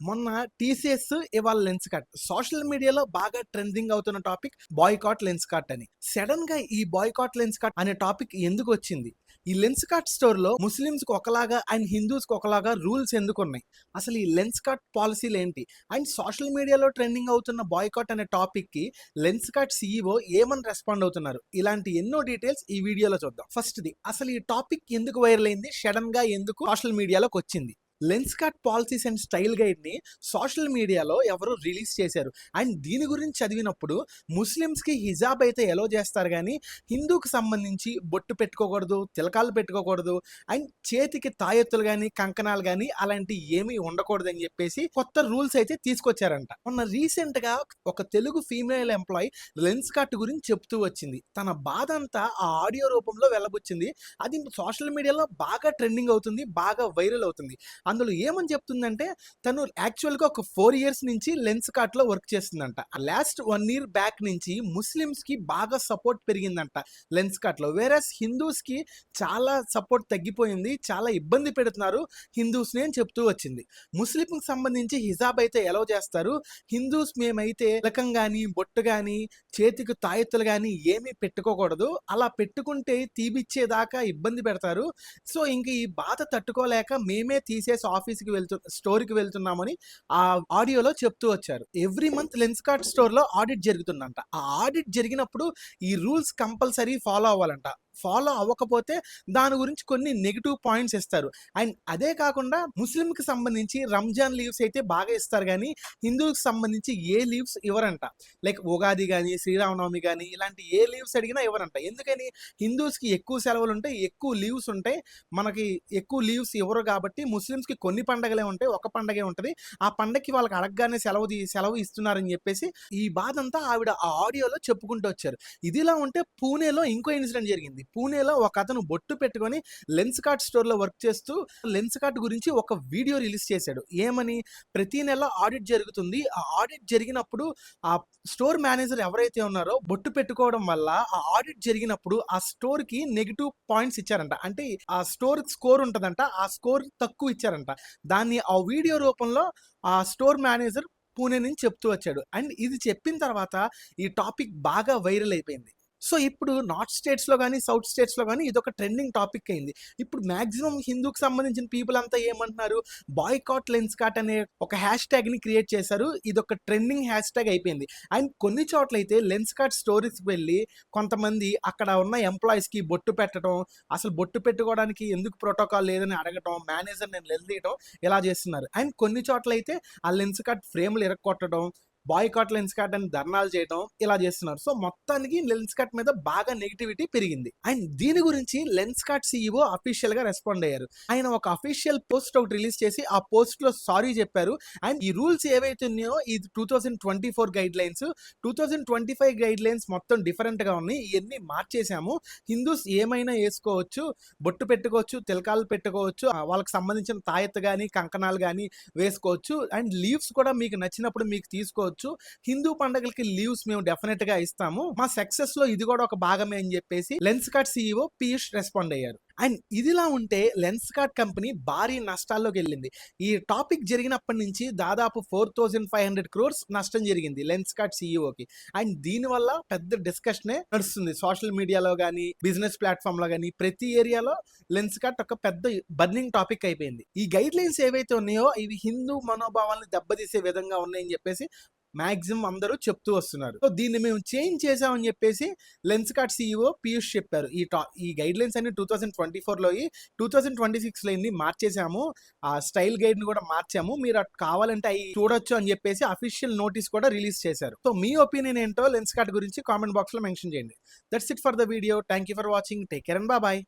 మొన్న టీసీఎస్ ఇవాళ lens cut social మీడియాలో బాగా ట్రెండింగ్ అవుతున్న టాపిక్ బాయ్కాట్ లెన్స్ కట్ అని. సడన్ గా ఈ బాయ్కాట్ లెన్స్ కట్ అనే టాపిక్ ఎందుకు వచ్చింది? ఈ లెన్స్ కట్ స్టోర్ లో ముస్లిమ్స్ కి ఒకలాగా అండ్ హిందూస్ కి ఒకలాగా రూల్స్ ఎందుకు ఉన్నాయి? అసలు ఈ లెన్స్ కట్ పాలసీలు ఏంటి? అండ్ సోషల్ మీడియాలో ట్రెండింగ్ అవుతున్న బాయ్కాట్ అనే టాపిక్ కి లెన్స్ కట్ సీఈఓ ఏమని రెస్పాండ్ అవుతున్నారు? ఇలాంటి ఎన్నో డీటెయిల్స్ ఈ వీడియోలో చూద్దాం. ఫస్ట్ ది అసలు ఈ టాపిక్ ఎందుకు వైరల్ అయింది? సడన్ గా ఎందుకు సోషల్ మీడియాలోకి వచ్చింది? Lens cut policies and style గైడ్ని సోషల్ మీడియాలో ఎవరు రిలీజ్ చేశారు. అండ్ దీని గురించి చదివినప్పుడు ముస్లిమ్స్కి హిజాబ్ అయితే ఎలో చేస్తారు, కానీ హిందూకి సంబంధించి బొట్టు పెట్టుకోకూడదు, తిలకాలు పెట్టుకోకూడదు, అండ్ చేతికి తాయెత్తులు కానీ కంకణాలు కానీ అలాంటి ఏమీ ఉండకూడదు అని చెప్పేసి కొత్త రూల్స్ అయితే తీసుకొచ్చారంట. మొన్న రీసెంట్గా ఒక Telugu female employee Lenskart గురించి చెప్తూ వచ్చింది. తన బాధ అంతా ఆ ఆడియో రూపంలో వెళ్ళబుచ్చింది. అది సోషల్ మీడియాలో బాగా ట్రెండింగ్ అవుతుంది, బాగా వైరల్ అవుతుంది. అందులో ఏమని చెప్తుందంటే తను యాక్చువల్గా ఒక 4 years నుంచి లెన్స్ కార్ట్లో వర్క్ చేస్తుందంట. లాస్ట్ 1 year బ్యాక్ నుంచి ముస్లిమ్స్కి బాగా సపోర్ట్ పెరిగిందంట లెన్స్ కార్ట్లో. వేరస్ హిందూస్కి చాలా సపోర్ట్ తగ్గిపోయింది, చాలా ఇబ్బంది పెడుతున్నారు హిందూస్ని అని చెప్తూ వచ్చింది. ముస్లింకి సంబంధించి హిజాబ్ అయితే ఎలా చేస్తారు, హిందూస్ మేమైతే తిలకం కానీ బొట్టు కానీ చేతికి తాయెత్తులు కానీ ఏమీ పెట్టుకోకూడదు, అలా పెట్టుకుంటే తీపిచ్చేదాకా ఇబ్బంది పెడతారు. సో ఇంక ఈ బాధ తట్టుకోలేక మేమే తీసేసి ఆఫీస్కి స్టోర్కి వెళ్తున్నామని ఆ ఆడియోలో చెప్తూ వచ్చారు. ఎవ్రీ మంత్ లెన్స్ కార్ట్ స్టోర్లో ఆడిట్ జరుగుతుందంట. ఆ ఆడిట్ జరిగినప్పుడు ఈ రూల్స్ కంపల్సరీ ఫాలో అవ్వాలంట. ఫాలో అవ్వకపోతే దాని గురించి కొన్ని నెగిటివ్ పాయింట్స్ ఇస్తారు. అండ్ అదే కాకుండా ముస్లింకి సంబంధించి రంజాన్ లీవ్స్ అయితే బాగా ఇస్తారు, కానీ హిందూకి సంబంధించి ఏ లీవ్స్ ఇవ్వరంట. లైక్ ఉగాది కానీ శ్రీరామనవమి కానీ ఇలాంటి ఏ లీవ్స్ అడిగినా ఇవ్వరంట. ఎందుకని? హిందూస్కి ఎక్కువ సెలవులు ఉంటాయి, ఎక్కువ లీవ్స్ ఉంటాయి, మనకి ఎక్కువ లీవ్స్ ఇవ్వరు. కాబట్టి ముస్లిమ్స్కి కొన్ని పండగలే ఉంటాయి, ఒక పండగే ఉంటుంది. ఆ పండగకి వాళ్ళకి అడగగానే సెలవు ఇస్తున్నారని చెప్పేసి ఈ బాధ అంతా ఆవిడ ఆ ఆడియోలో చెప్పుకుంటూ వచ్చారు. ఇదిలా ఉంటే పూణేలో ఇంకో ఇన్సిడెంట్ జరిగింది. పూణేలో ఒక అతను బొట్టు పెట్టుకొని లెన్స్ కార్ట్ స్టోర్లో వర్క్ చేస్తూ లెన్స్ కార్ట్ గురించి ఒక వీడియో రిలీజ్ చేశాడు. ఏమని? ప్రతి నెల ఆడిట్ జరుగుతుంది, ఆ ఆడిట్ జరిగినప్పుడు ఆ స్టోర్ మేనేజర్ ఎవరైతే ఉన్నారో బొట్టు పెట్టుకోవడం వల్ల ఆ ఆడిట్ జరిగినప్పుడు ఆ స్టోర్ కి నెగిటివ్ పాయింట్స్ ఇచ్చారంట. అంటే ఆ స్టోర్ స్కోర్ ఉంటదంట, ఆ స్కోర్ తక్కువ ఇచ్చారంట. దాన్ని ఆ వీడియో రూపంలో ఆ స్టోర్ మేనేజర్ పూణే నుంచి చెప్తూ వచ్చాడు. అండ్ ఇది చెప్పిన తర్వాత ఈ టాపిక్ బాగా వైరల్ అయిపోయింది. సో ఇప్పుడు నార్త్ స్టేట్స్లో కానీ సౌత్ స్టేట్స్లో కానీ ఇదొక ట్రెండింగ్ టాపిక్ అయింది. ఇప్పుడు మ్యాక్సిమం హిందూకి సంబంధించిన పీపుల్ అంతా ఏమంటున్నారు, బాయ్కాట్ లెన్స్ కార్ట్ అనే ఒక హ్యాష్ ట్యాగ్ని క్రియేట్ చేశారు. ఇదొక ట్రెండింగ్ హ్యాష్ ట్యాగ్ అయిపోయింది. అండ్ కొన్ని చోట్ల అయితే లెన్స్ కార్ట్ స్టోరీస్కి వెళ్ళి కొంతమంది అక్కడ ఉన్న ఎంప్లాయీస్కి బొట్టు పెట్టడం, అసలు బొట్టు పెట్టుకోవడానికి ఎందుకు ప్రోటోకాల్ లేదని అడగటం, మేనేజర్ నేను నిలదీయడం ఇలా చేస్తున్నారు. అండ్ కొన్ని చోట్ల అయితే ఆ లెన్స్ కార్ట్ ఫ్రేమ్లు ఇరక్కొట్టడం, బాయ్కాట్ లెన్స్ కట్ అని ధర్నాలు చేయడం ఇలా చేస్తున్నారు. సో మొత్తానికి లెన్స్ కట్ మీద బాగా నెగిటివిటీ పెరిగింది. అండ్ దీని గురించి లెన్స్ కట్ సీఈఓ అఫీషియల్ గా రెస్పాండ్ అయ్యారు. ఆయన ఒక అఫీషియల్ పోస్ట్ ఒకటి రిలీజ్ చేసి ఆ పోస్ట్ లో సారీ చెప్పారు. అండ్ ఈ రూల్స్ ఏవైతే ఉన్నాయో ఇది 2024 గైడ్ లైన్స్, 2025 గైడ్ లైన్స్ మొత్తం డిఫరెంట్ గా ఉన్నాయి, ఇవన్నీ మార్చేసాము. హిందూస్ ఏమైనా వేసుకోవచ్చు, బొట్టు పెట్టుకోవచ్చు, తిలకాలు పెట్టుకోవచ్చు, వాళ్ళకి సంబంధించిన తాయెత్తు కానీ కంకణాలు కానీ వేసుకోవచ్చు. అండ్ లీవ్స్ కూడా మీకు నచ్చినప్పుడు మీకు తీసుకోవచ్చు. హిందూ పండుగలకి లీవ్స్ మేము డెఫినెట్ గా ఇస్తాము, మా సక్సెస్ లో ఇది కూడా ఒక భాగమే అని చెప్పేసి lens cart CEO Piyush respond అయ్యారు. అండ్ ఇదిలా ఉంటే లెన్స్ కార్ట్ కంపెనీ భారీ నష్టాల్లోకి వెళ్ళింది. ఈ టాపిక్ జరిగినప్పటి నుంచి దాదాపు 4,500 crores నష్టం జరిగింది లెన్స్ కార్ట్ సీఈఓకి. అండ్ దీనివల్ల పెద్ద డిస్కషనే నడుస్తుంది సోషల్ మీడియాలో కానీ బిజినెస్ ప్లాట్ఫామ్ లో కానీ. ప్రతి ఏరియాలో లెన్స్ కార్ట్ ఒక పెద్ద బర్నింగ్ టాపిక్ అయిపోయింది. ఈ గైడ్ లైన్స్ ఏవైతే ఉన్నాయో ఇవి హిందూ మనోభావాలను దెబ్బతీసే విధంగా ఉన్నాయని చెప్పేసి మాక్సిమం అందరూ చెప్తూ వస్తున్నారు. సో దీన్ని మేము చేంజ్ చేసామని చెప్పేసి లెన్స్ కార్ట్ సీఈఓ పీయూష్ చెప్పారు. ఈ గైడ్ లైన్స్ అన్ని 2024లో 2026లో ఇన్ని మార్చేసాము, ఆ స్టైల్ గైడ్ ని కూడా మార్చాము, మీరు అటు కావాలంటే అవి చూడొచ్చు అని చెప్పేసి అఫీషియల్ నోటీస్ కూడా రిలీజ్ చేశారు. సో మీ ఒపీనియన్ ఏంటో లెన్స్ కార్ట్ గురించి కామెంట్ బాక్స్ లో మెన్షన్ చేయండి. That's it for the video. Thank you for watching. Take care and bye.